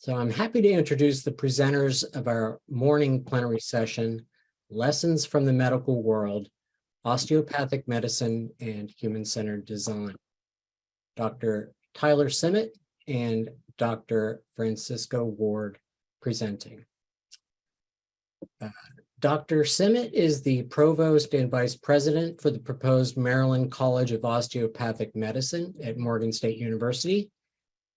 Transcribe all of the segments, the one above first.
So I'm happy to introduce the presenters of our morning plenary session, Lessons from the Medical World, Osteopathic Medicine and Human-Centered Design. Dr. Tyler Simmet and Dr. Francisco Ward presenting. Dr. Simmet is the Provost and Vice President for the proposed Maryland College of Osteopathic Medicine at Morgan State University.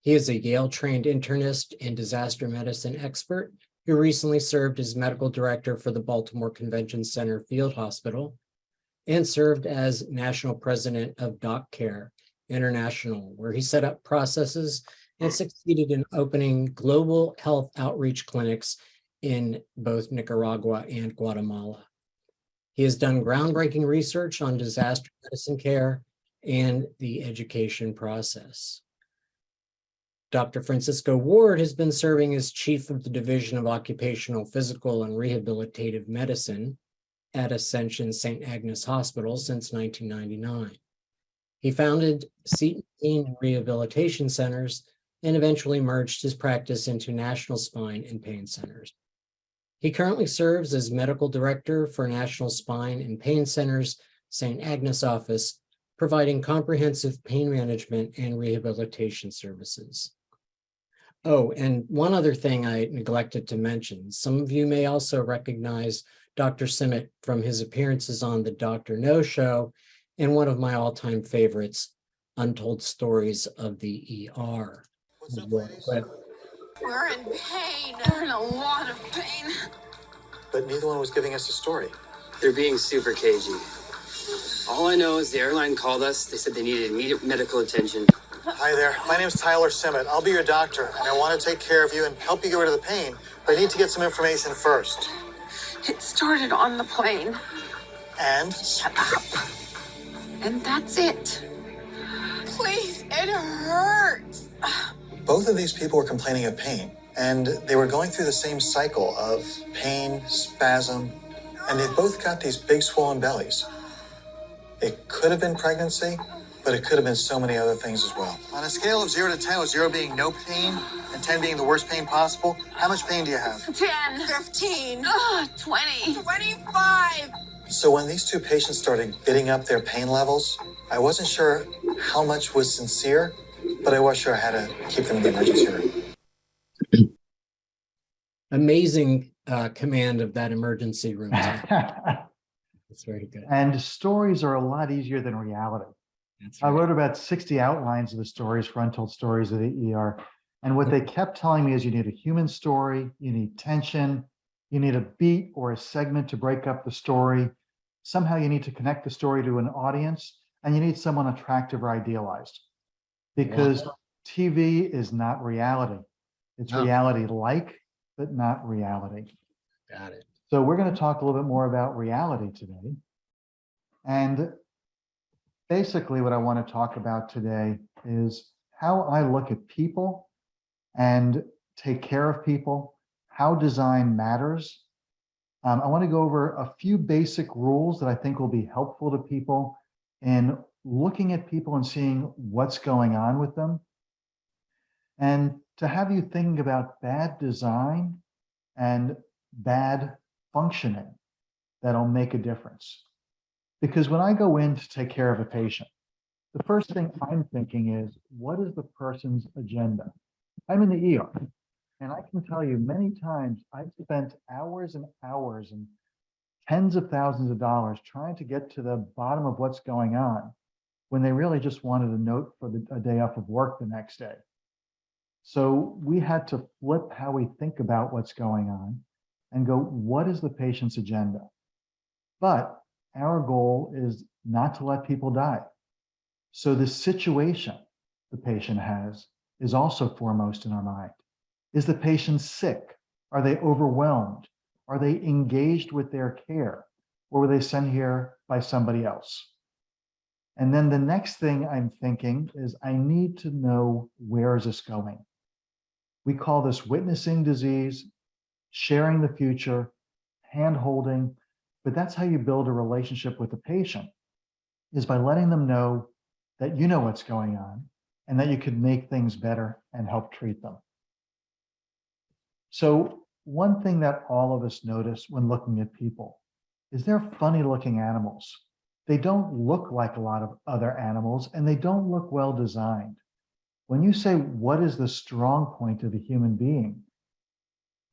He is a Yale-trained internist and disaster medicine expert who recently served as medical director for the Baltimore Convention Center Field Hospital and served as national president of DocCare International, where he set up processes and succeeded in opening global health outreach clinics in both Nicaragua and Guatemala. He has done groundbreaking research on disaster medicine care and the education process. Dr. Francisco Ward has been serving as chief of the Division of Occupational Physical and Rehabilitative Medicine at Ascension St. Agnes Hospital since 1999. He founded Seton Pain and Rehabilitation Centers and eventually merged his practice into National Spine and Pain Centers. He currently serves as medical director for National Spine and Pain Centers St. Agnes office, providing comprehensive pain management and rehabilitation services. Oh, and one other thing I neglected to mention. Some of you may also recognize Dr. Simmet from his appearances on the Dr. No Show and one of my all-time favorites, Untold Stories of the ER. What's up, ladies? We're in pain. We're in a lot of pain. But neither one was giving us a story. They're being super cagey. All I know is the airline called us. They said they needed immediate medical attention. Hi there. My name's Tyler Simmet. I'll be your doctor, and I want to take care of you and help you get rid of the pain. But I need to get some information first. It started on the plane. And? Shut up. And that's it. Please, it hurts. Both of these people were complaining of pain, and they were going through the same cycle of pain, spasm, and they both got these big swollen bellies. It could have been pregnancy, but it could have been so many other things as well. On a scale of 0 to 10, with 0 being no pain and 10 being the worst pain possible, how much pain do you have? 10. 15. 20. 25. So when these two patients started getting up their pain levels, I wasn't sure how much was sincere, but I was sure I had to keep them in the emergency room. Amazing command of that emergency room. That's very good. And stories are a lot easier than reality. That's right. I wrote about 60 outlines of the stories for Untold Stories of the ER. And what they kept telling me is you need a human story, you need tension, you need a beat or a segment to break up the story. Somehow you need to connect the story to an audience, and you need someone attractive or idealized. Because TV is not reality. It's reality-like, but not reality. Got it. So we're going to talk a little bit more about reality today. And basically what I want to talk about today is how I look at people and take care of people, how design matters. I want to go over a few basic rules that I think will be helpful to people in looking at people and seeing what's going on with them. And to have you thinking about bad design and bad functioning that'll make a difference. Because when I go in to take care of a patient, the first thing I'm thinking is, what is the person's agenda? I'm in the ER, and I can tell you many times I've spent hours and hours and tens of thousands of dollars trying to get to the bottom of what's going on when they really just wanted a note for a day off of work the next day. So we had to flip how we think about what's going on and go, what is the patient's agenda? But our goal is not to let people die. So the situation the patient has is also foremost in our mind. Is the patient sick? Are they overwhelmed? Are they engaged with their care? Or were they sent here by somebody else? And then the next thing I'm thinking is I need to know, where is this going? We call this witnessing disease, sharing the future, hand-holding, but that's how you build a relationship with the patient, is by letting them know that you know what's going on and that you could make things better and help treat them. So one thing that all of us notice when looking at people is they're funny looking animals. They don't look like a lot of other animals and they don't look well designed. When you say, what is the strong point of a human being?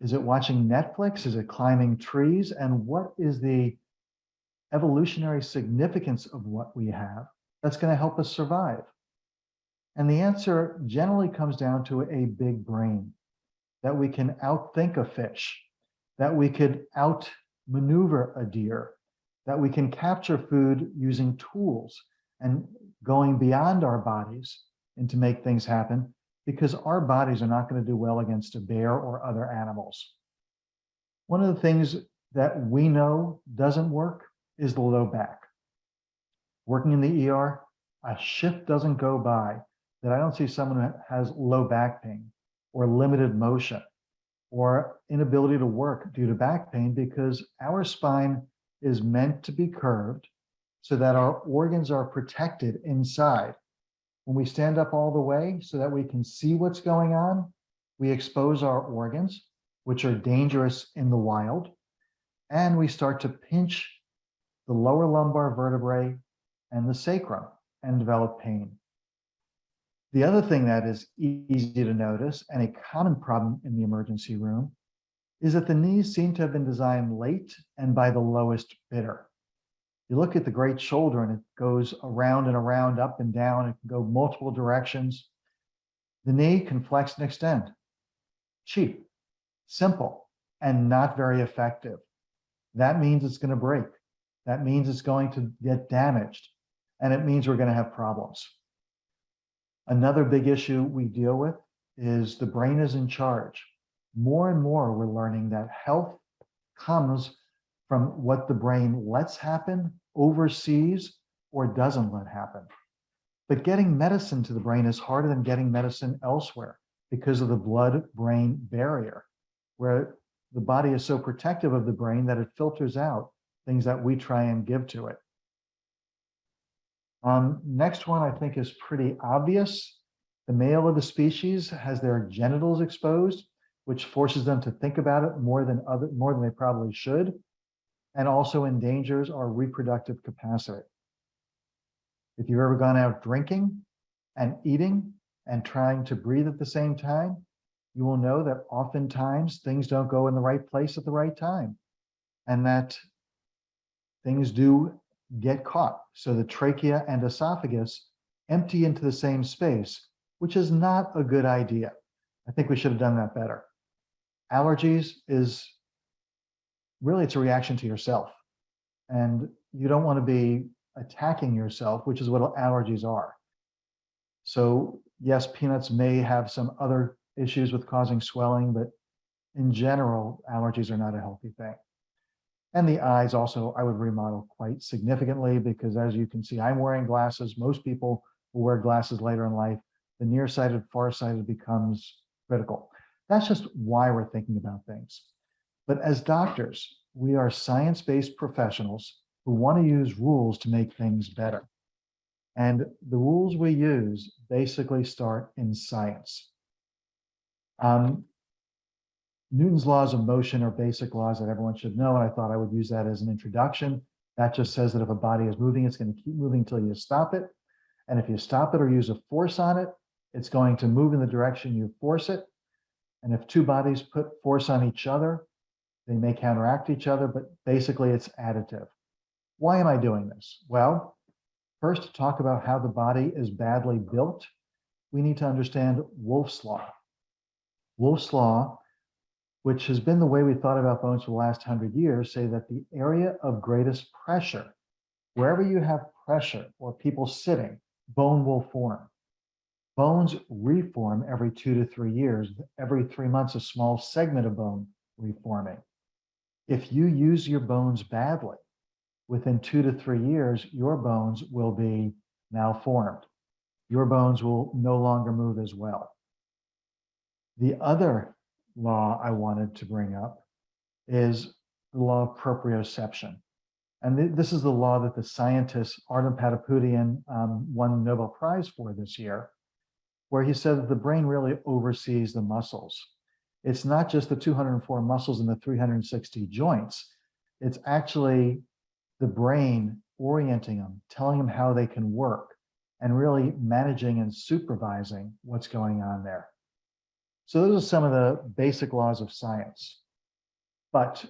Is it watching Netflix? Is it climbing trees? And what is the evolutionary significance of what we have that's going to help us survive? And the answer generally comes down to a big brain, that we can outthink a fish, that we could outmaneuver a deer, that we can capture food using tools and going beyond our bodies and to make things happen, because our bodies are not going to do well against a bear or other animals. One of the things that we know doesn't work is the low back. Working in the ER, a shift doesn't go by that I don't see someone who has low back pain or limited motion or inability to work due to back pain, because our spine is meant to be curved so that our organs are protected inside. When we stand up all the way so that we can see what's going on, we expose our organs, which are dangerous in the wild, and we start to pinch the lower lumbar vertebrae and the sacrum and develop pain. The other thing that is easy to notice and a common problem in the emergency room is that the knees seem to have been designed late and by the lowest bidder. You look at the great shoulder and it goes around and around, up and down. It can go multiple directions. The knee can flex and extend. Cheap, simple, and not very effective. That means it's going to break. That means it's going to get damaged. And it means we're going to have problems. Another big issue we deal with is the brain is in charge. More and more, we're learning that health comes from what the brain lets happen, oversees, or doesn't let happen. But getting medicine to the brain is harder than getting medicine elsewhere because of the blood-brain barrier, where the body is so protective of the brain that it filters out things that we try and give to it. Next one I think is pretty obvious. The male of the species has their genitals exposed, which forces them to think about it more than they probably should, and also endangers our reproductive capacity. If you've ever gone out drinking and eating and trying to breathe at the same time, you will know that oftentimes things don't go in the right place at the right time, and that things do get caught. So the trachea and esophagus empty into the same space, which is not a good idea. I think we should have done that better. Allergies is really, it's a reaction to yourself. And you don't want to be attacking yourself, which is what allergies are. So yes, peanuts may have some other issues with causing swelling, but in general, allergies are not a healthy thing. And the eyes also, I would remodel quite significantly, because as you can see, I'm wearing glasses. Most people will wear glasses later in life. The nearsighted, farsighted becomes critical. That's just why we're thinking about things. But as doctors, we are science-based professionals who want to use rules to make things better. And the rules we use basically start in science. Newton's laws of motion are basic laws that everyone should know, and I thought I would use that as an introduction. That just says that if a body is moving, it's going to keep moving until you stop it. And if you stop it or use a force on it, it's going to move in the direction you force it. And if two bodies put force on each other, they may counteract each other, but basically it's additive. Why am I doing this? Well, first, to talk about how the body is badly built, we need to understand Wolff's Law. Wolff's Law, which has been the way we thought about bones for the last 100 years, say that the area of greatest pressure, wherever you have pressure or people sitting, bone will form. Bones reform every 2 to 3 years. Every 3 months, a small segment of bone reforming. If you use your bones badly, within 2 to 3 years, your bones will be malformed. Your bones will no longer move as well. The other law I wanted to bring up is the law of proprioception. And this is the law that the scientist Artem Pataputian won the Nobel Prize for this year, where he said that the brain really oversees the muscles. It's not just the 204 muscles and the 360 joints. It's actually the brain orienting them, telling them how they can work, and really managing and supervising what's going on there. So those are some of the basic laws of science. But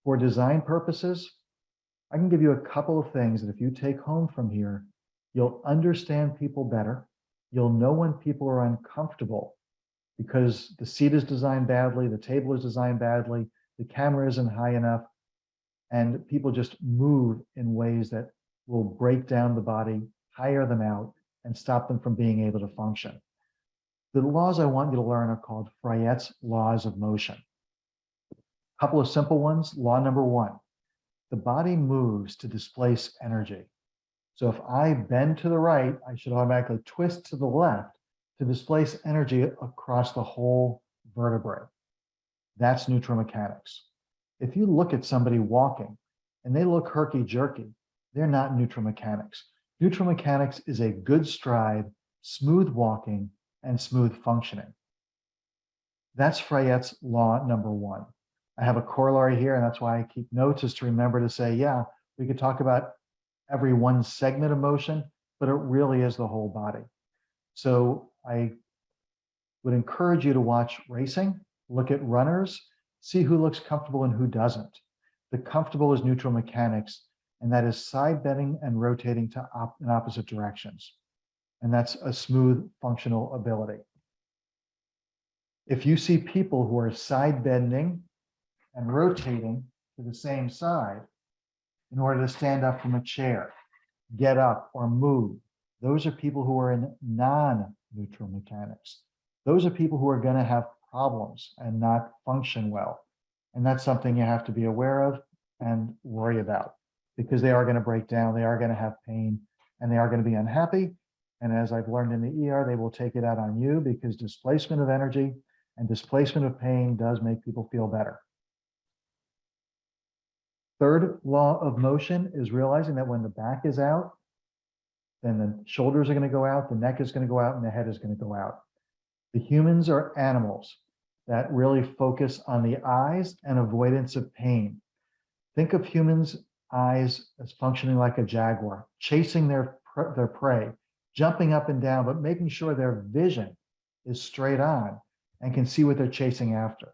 for design purposes, I can give you a couple of things that if you take home from here, you'll understand people better. You'll know when people are uncomfortable because the seat is designed badly, the table is designed badly, the camera isn't high enough, and people just move in ways that will break down the body, tire them out, and stop them from being able to function. The laws I want you to learn are called Fryette's laws of motion. A couple of simple ones. Law number one, the body moves to displace energy. So if I bend to the right, I should automatically twist to the left to displace energy across the whole vertebrae. That's neutral-mechanics. If you look at somebody walking and they look herky-jerky, they're not neutral-mechanics. Neutral-mechanics is a good stride, smooth walking, and smooth functioning. That's Fryette's law number one. I have a corollary here, and that's why I keep notes, is to remember to say, yeah, we could talk about every one segment of motion, but it really is the whole body. So I would encourage you to watch racing, look at runners, see who looks comfortable and who doesn't. The comfortable is neutral mechanics, and that is side bending and rotating in opposite directions. And that's a smooth functional ability. If you see people who are side bending and rotating to the same side in order to stand up from a chair, get up or move, those are people who are in non-neutral mechanics. Those are people who are going to have problems and not function well. And that's something you have to be aware of and worry about, because they are going to break down, they are going to have pain, and they are going to be unhappy. And as I've learned in the ER, they will take it out on you, because displacement of energy and displacement of pain does make people feel better. Third law of motion is realizing that when the back is out, then the shoulders are going to go out, the neck is going to go out, and the head is going to go out. The humans are animals that really focus on the eyes and avoidance of pain. Think of humans' eyes as functioning like a jaguar, chasing their prey, jumping up and down, but making sure their vision is straight on and can see what they're chasing after.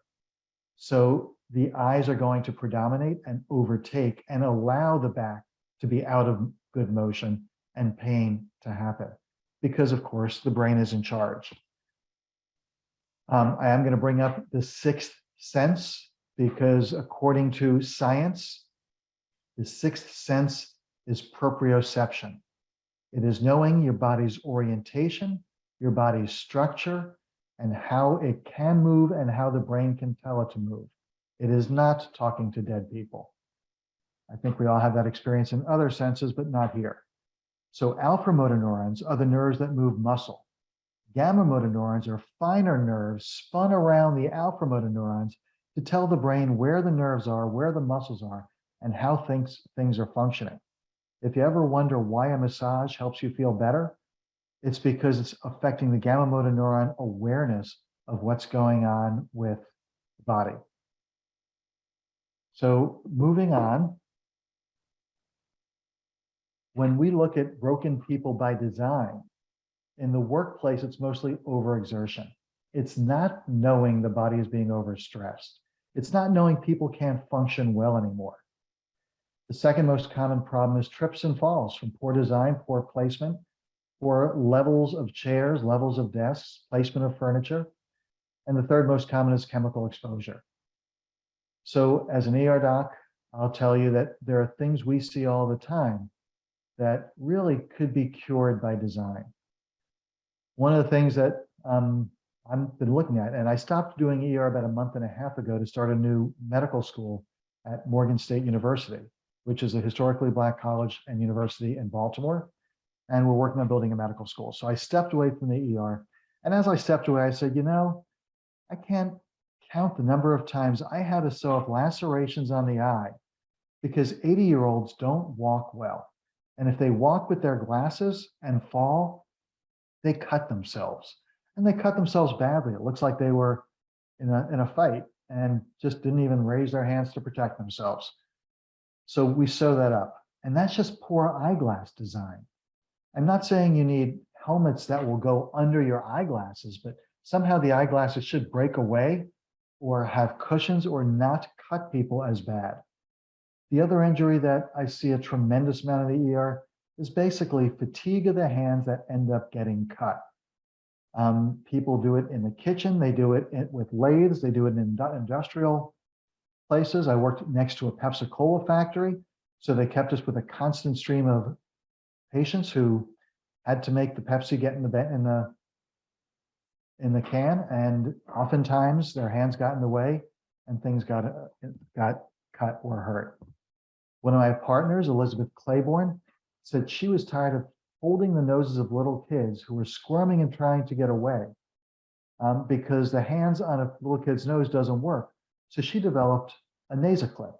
So the eyes are going to predominate and overtake and allow the back to be out of good motion and pain to happen, because of course the brain is in charge. I am going to bring up the sixth sense, because according to science, the sixth sense is proprioception. It is knowing your body's orientation, your body's structure, and how it can move and how the brain can tell it to move. It is not talking to dead people. I think we all have that experience in other senses, but not here. So alpha motor neurons are the nerves that move muscle. Gamma motor neurons are finer nerves spun around the alpha motor neurons to tell the brain where the nerves are, where the muscles are, and how things are functioning. If you ever wonder why a massage helps you feel better, it's because it's affecting the gamma motor neuron awareness of what's going on with the body. So moving on, when we look at broken people by design, in the workplace, it's mostly overexertion. It's not knowing the body is being overstressed. It's not knowing people can't function well anymore. The second most common problem is trips and falls from poor design, poor placement, poor levels of chairs, levels of desks, placement of furniture. And the third most common is chemical exposure. So as an ER doc, I'll tell you that there are things we see all the time that really could be cured by design. One of the things that I've been looking at, and I stopped doing ER about a month and a half ago to start a new medical school at Morgan State University, which is a historically Black college and university in Baltimore. And we're working on building a medical school. So I stepped away from the ER. And as I stepped away, I said, you know, I can't count the number of times I had to sew up lacerations on the eye because 80-year-olds don't walk well. And if they walk with their glasses and fall, they cut themselves. And they cut themselves badly. It looks like they were in a fight and just didn't even raise their hands to protect themselves. So we sew that up. And that's just poor eyeglass design. I'm not saying you need helmets that will go under your eyeglasses, but somehow the eyeglasses should break away or have cushions or not cut people as bad. The other injury that I see a tremendous amount of the ER is basically fatigue of the hands that end up getting cut. People do it in the kitchen. They do it with lathes. They do it in industrial places. I worked next to a Pepsi Cola factory. So they kept us with a constant stream of patients who had to make the Pepsi get in the can, and oftentimes their hands got in the way and things got cut or hurt. One of my partners, Elizabeth Claiborne, said she was tired of holding the noses of little kids who were squirming and trying to get away because the hands on a little kid's nose doesn't work. So she developed a nasal clip.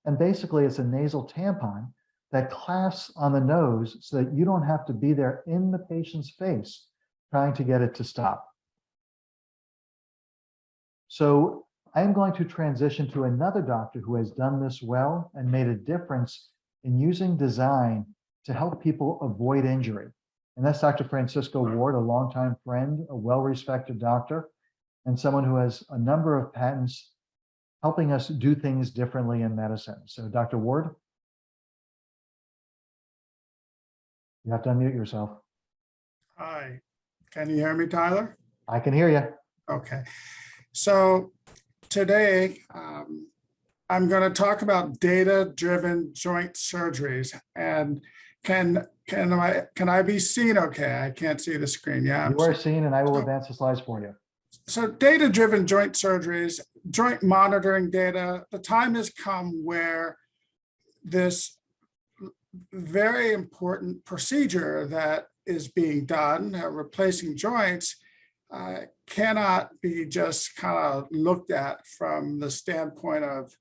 And basically it's a nasal tampon that clasps on the nose so that you don't have to be there in the patient's face trying to get it to stop. So I'm going to transition to another doctor who has done this well and made a difference in using design to help people avoid injury. And that's Dr. Francisco Ward, a longtime friend, a well-respected doctor, and someone who has a number of patents helping us do things differently in medicine. So Dr. Ward, you have to unmute yourself. Hi, can you hear me, Tyler? I can hear you. Okay, so today I'm going to talk about data-driven joint surgeries. And can I be seen okay? I can't see the screen. Yeah, you are seen, and I will advance the slides for you. So data-driven joint surgeries, joint monitoring data, the time has come where this very important procedure that is being done, replacing joints, cannot be just kind of looked at from the standpoint of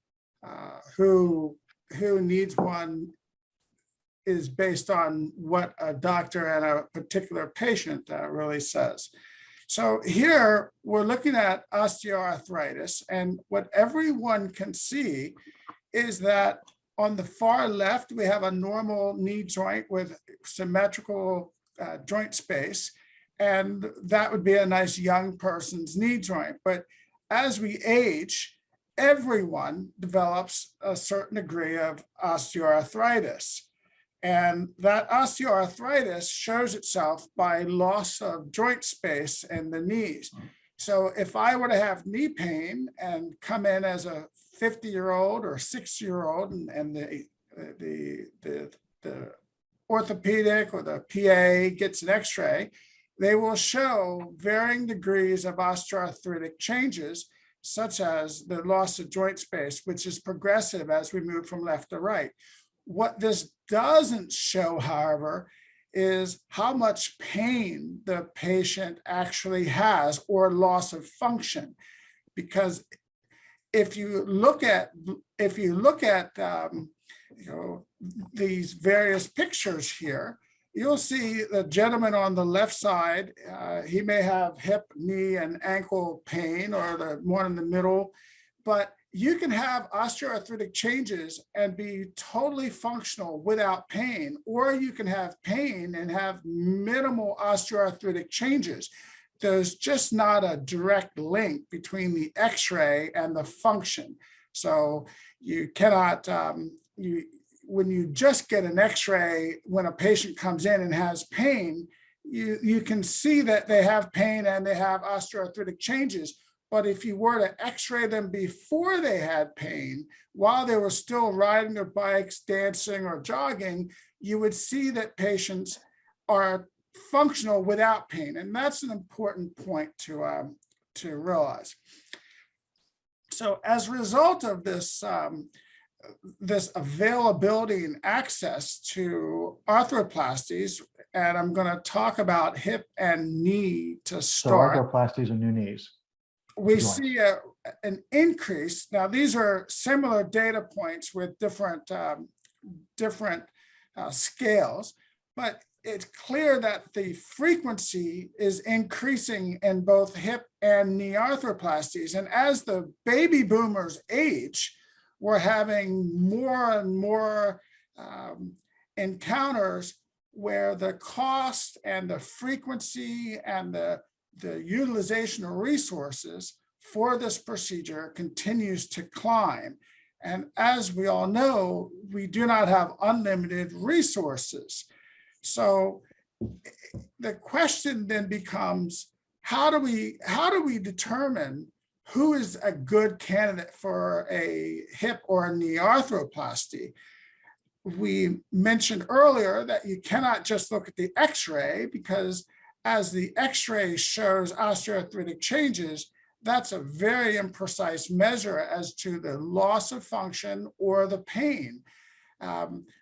who needs one is based on what a doctor and a particular patient really says. So here we're looking at osteoarthritis, and what everyone can see is that on the far left, we have a normal knee joint with symmetrical joint space, and that would be a nice young person's knee joint. But as we age, everyone develops a certain degree of osteoarthritis. And that osteoarthritis shows itself by loss of joint space in the knees. So if I were to have knee pain and come in as a 50-year-old or 60-year-old, and the orthopedic or the PA gets an x-ray, they will show varying degrees of osteoarthritic changes, such as the loss of joint space, which is progressive as we move from left to right. What this doesn't show, however, is how much pain the patient actually has or loss of function. Because if you look at these various pictures here, you'll see the gentleman on the left side, he may have hip, knee, and ankle pain, or the one in the middle, but you can have osteoarthritic changes and be totally functional without pain, or you can have pain and have minimal osteoarthritic changes. There's just not a direct link between the x-ray and the function. So you cannot, when you just get an x-ray, when a patient comes in and has pain, you can see that they have pain and they have osteoarthritic changes. But if you were to x-ray them before they had pain, while they were still riding their bikes, dancing, or jogging, you would see that patients are functional without pain. And that's an important point to realize. So as a result of this, this availability and access to arthroplasties, and I'm going to talk about hip and knee to start. So arthroplasties are new knees. We see an increase. Now, these are similar data points with different scales, but it's clear that the frequency is increasing in both hip and knee arthroplasties. And as the baby boomers age, we're having more and more encounters where the cost and the frequency and the utilization of resources for this procedure continues to climb. And as we all know, we do not have unlimited resources. So the question then becomes, how do we determine who is a good candidate for a hip or a knee arthroplasty? We mentioned earlier that you cannot just look at the X-ray, because as the X-ray shows osteoarthritic changes, that's a very imprecise measure as to the loss of function or the pain.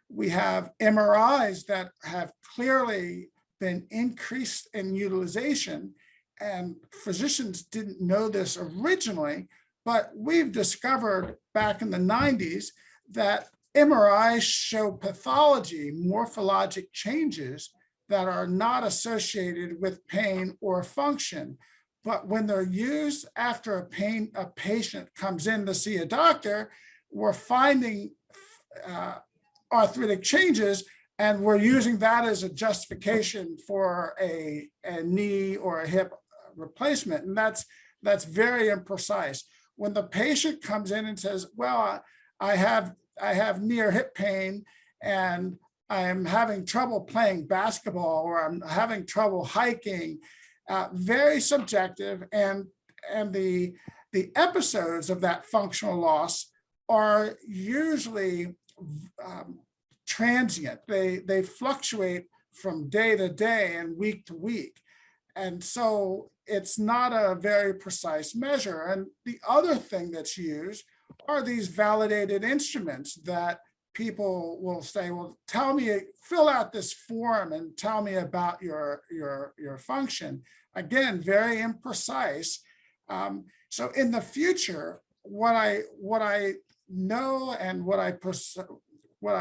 We have MRIs that have clearly been increased in utilization, and physicians didn't know this originally, but we've discovered back in the 90s that MRIs show pathology, morphologic changes that are not associated with pain or function. But when they're used after a patient comes in to see a doctor, we're finding arthritic changes, and we're using that as a justification for a knee or a hip replacement. And that's very imprecise. When the patient comes in and says, well, I have knee or hip pain, and I'm having trouble playing basketball, or I'm having trouble hiking, very subjective, and the episodes of that functional loss are usually transient. They fluctuate from day to day and week to week. And so it's not a very precise measure. And the other thing that's used are these validated instruments that people will say, well, fill out this form and tell me about your function. Again, very imprecise. So in the future, what I know and what I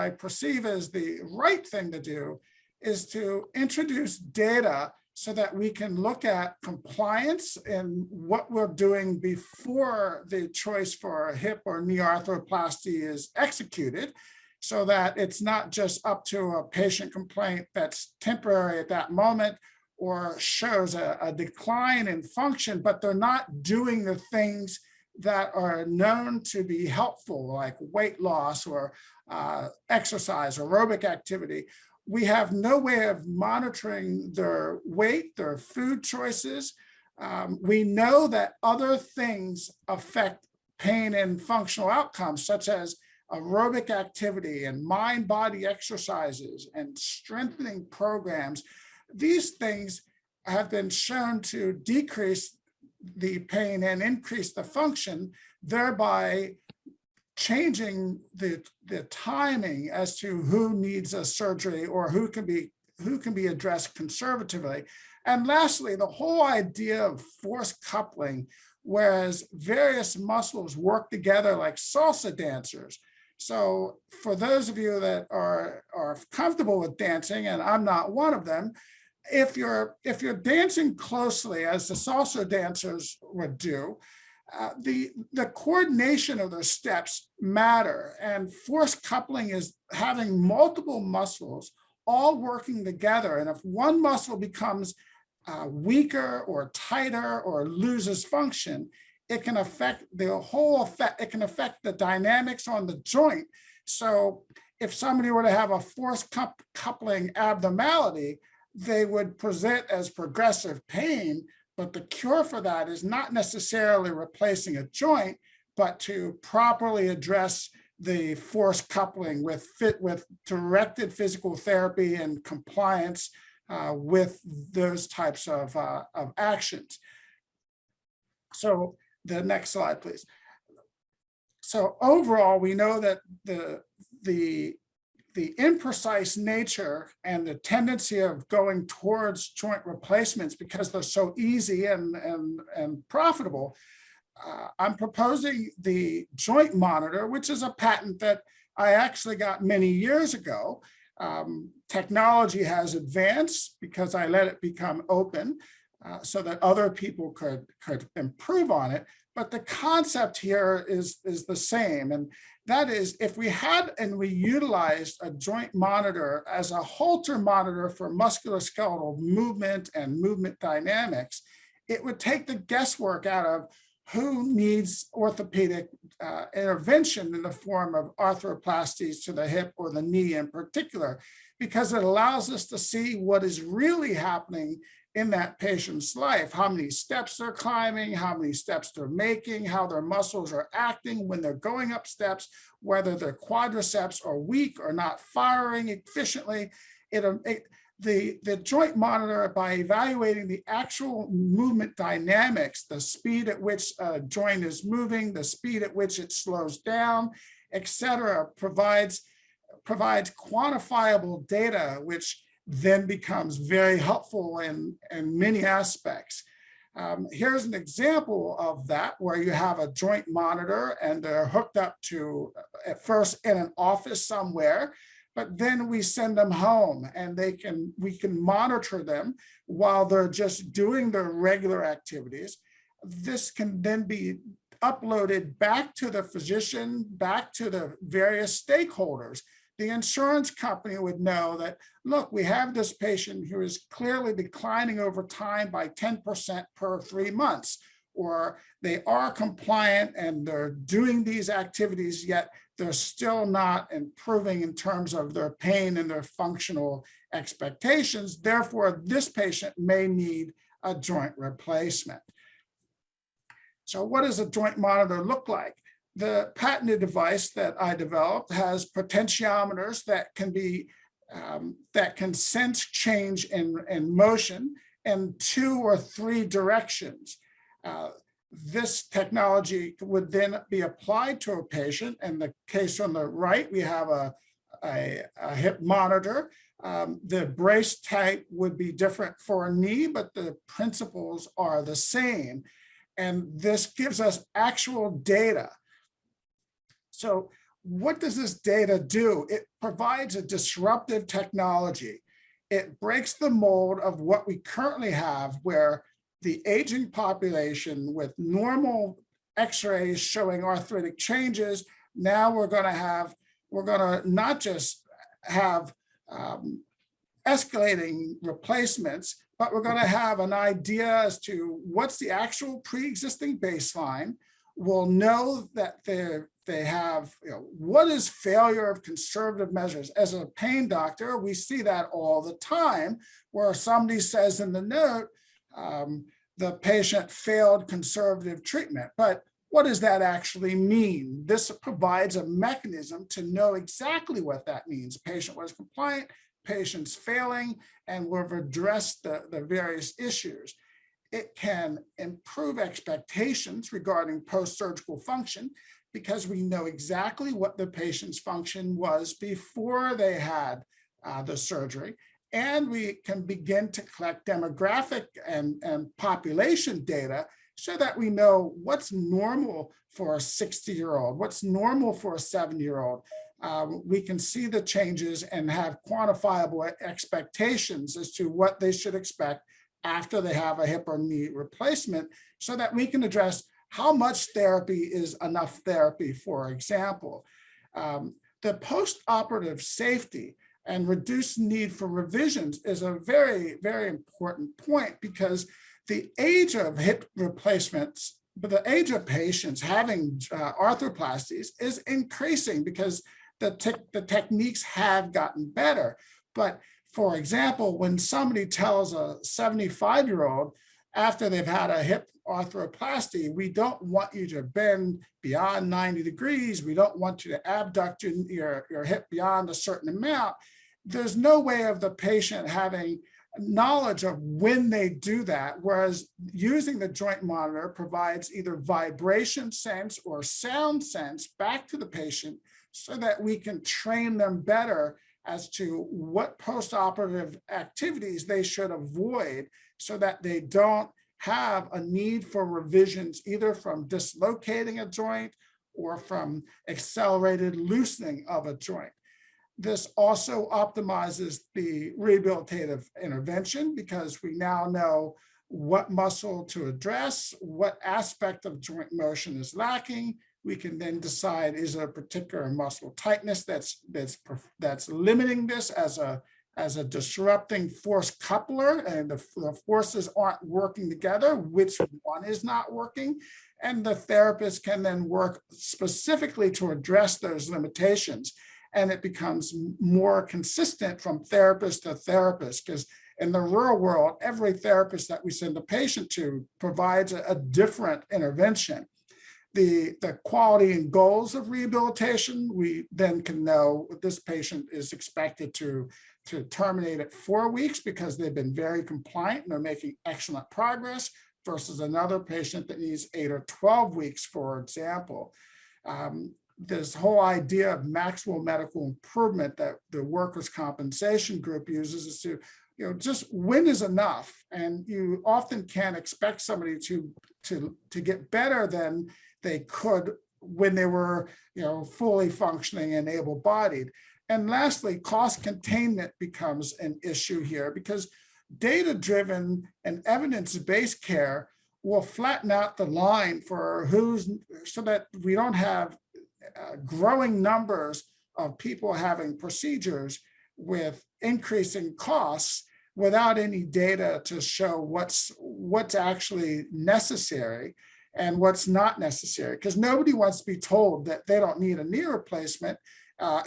perceive as the right thing to do is to introduce data so that we can look at compliance and what we're doing before the choice for a hip or knee arthroplasty is executed, so that it's not just up to a patient complaint that's temporary at that moment or shows a decline in function, but they're not doing the things that are known to be helpful, like weight loss or exercise, aerobic activity. We have no way of monitoring their weight, their food choices. We know that other things affect pain and functional outcomes, such as aerobic activity and mind-body exercises and strengthening programs. These things have been shown to decrease the pain and increase the function, thereby changing the timing as to who needs a surgery or who can be addressed conservatively. And lastly, the whole idea of force coupling, whereas various muscles work together like salsa dancers. So for those of you that are comfortable with dancing, and I'm not one of them, if you're dancing closely as the salsa dancers would do, the coordination of those steps matter, and force coupling is having multiple muscles all working together. And if one muscle becomes weaker or tighter or loses function, it can affect the whole effect. It can affect the dynamics on the joint. So if somebody were to have a force coupling abnormality, they would present as progressive pain. But the cure for that is not necessarily replacing a joint, but to properly address the force coupling with directed physical therapy and compliance with those types of actions. So the next slide, please. So overall, we know that the imprecise nature and the tendency of going towards joint replacements, because they're so easy and profitable, I'm proposing the joint monitor, which is a patent that I actually got many years ago. Technology has advanced because I let it become open so that other people could improve on it. But the concept here is the same. And that is, if we had and we utilized a joint monitor as a Holter monitor for musculoskeletal movement and movement dynamics, it would take the guesswork out of who needs orthopedic intervention in the form of arthroplasties to the hip or the knee in particular, because it allows us to see what is really happening in that patient's life, how many steps they're climbing, how many steps they're making, how their muscles are acting when they're going up steps, whether their quadriceps are weak or not firing efficiently. The joint monitor, by evaluating the actual movement dynamics, the speed at which a joint is moving, the speed at which it slows down, et cetera, provides quantifiable data, which then becomes very helpful in many aspects. Here's an example of that, where you have a joint monitor and they're hooked up to, at first in an office somewhere, but then we send them home and we can monitor them while they're just doing their regular activities. This can then be uploaded back to the physician, back to the various stakeholders. The insurance company would know that, look, we have this patient who is clearly declining over time by 10% per 3 months, or they are compliant and they're doing these activities, yet they're still not improving in terms of their pain and their functional expectations. Therefore, this patient may need a joint replacement. So what does a joint monitor look like? The patented device that I developed has potentiometers that can sense change in motion in 2 or 3 directions. This technology would then be applied to a patient. In the case on the right, we have a hip monitor. The brace type would be different for a knee, but the principles are the same. And this gives us actual data. So what does this data do? It provides a disruptive technology. It breaks the mold of what we currently have, where the aging population with normal x-rays showing arthritic changes, now we're going to not just have escalating replacements, but we're going to have an idea as to what's the actual pre-existing baseline. We'll know that they have, what is failure of conservative measures? As a pain doctor, we see that all the time, where somebody says in the note, the patient failed conservative treatment. But what does that actually mean? This provides a mechanism to know exactly what that means. Patient was compliant, patient's failing, and we've addressed the various issues. It can improve expectations regarding post-surgical function, because we know exactly what the patient's function was before they had the surgery. And we can begin to collect demographic and population data so that we know what's normal for a 60-year-old, what's normal for a 70-year-old. We can see the changes and have quantifiable expectations as to what they should expect after they have a hip or knee replacement, so that we can address how much therapy is enough therapy, for example. The post-operative safety and reduced need for revisions is a very, very important point, because the age of hip replacements, but the age of patients having arthroplasties is increasing because the techniques have gotten better. But for example, when somebody tells a 75-year-old after they've had a hip arthroplasty, we don't want you to bend beyond 90 degrees. We don't want you to abduct your hip beyond a certain amount. There's no way of the patient having knowledge of when they do that, whereas using the joint monitor provides either vibration sense or sound sense back to the patient, so that we can train them better as to what post-operative activities they should avoid, so that they don't have a need for revisions, either from dislocating a joint or from accelerated loosening of a joint. This also optimizes the rehabilitative intervention because we now know what muscle to address, what aspect of joint motion is lacking. We can then decide, is there a particular muscle tightness that's limiting this as a disrupting force coupler, and the forces aren't working together, which one is not working? And the therapist can then work specifically to address those limitations. And it becomes more consistent from therapist to therapist, because in the real world, every therapist that we send a patient to provides a different intervention. The quality and goals of rehabilitation, we then can know this patient is expected to terminate at 4 weeks because they've been very compliant and they're making excellent progress, versus another patient that needs 8 or 12 weeks, for example. This whole idea of maximal medical improvement that the workers' compensation group uses is to, just when is enough, and you often can't expect somebody to get better than they could when they were, fully functioning and able-bodied. And lastly, cost containment becomes an issue here, because data-driven and evidence-based care will flatten out the line for so that we don't have growing numbers of people having procedures with increasing costs without any data to show what's actually necessary and what's not necessary. Because nobody wants to be told that they don't need a knee replacement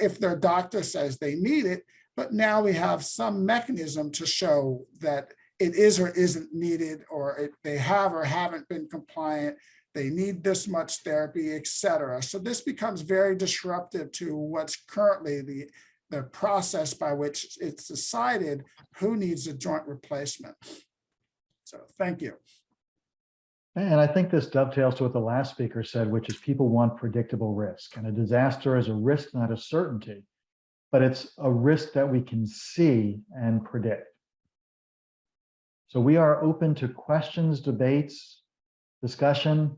if their doctor says they need it. But now we have some mechanism to show that it is or isn't needed, or they have or haven't been compliant, they need this much therapy, et cetera. So this becomes very disruptive to what's currently the process by which it's decided who needs a joint replacement. So thank you. And I think this dovetails to what the last speaker said, which is people want predictable risk. And a disaster is a risk, not a certainty, but it's a risk that we can see and predict. So we are open to questions, debates, discussion.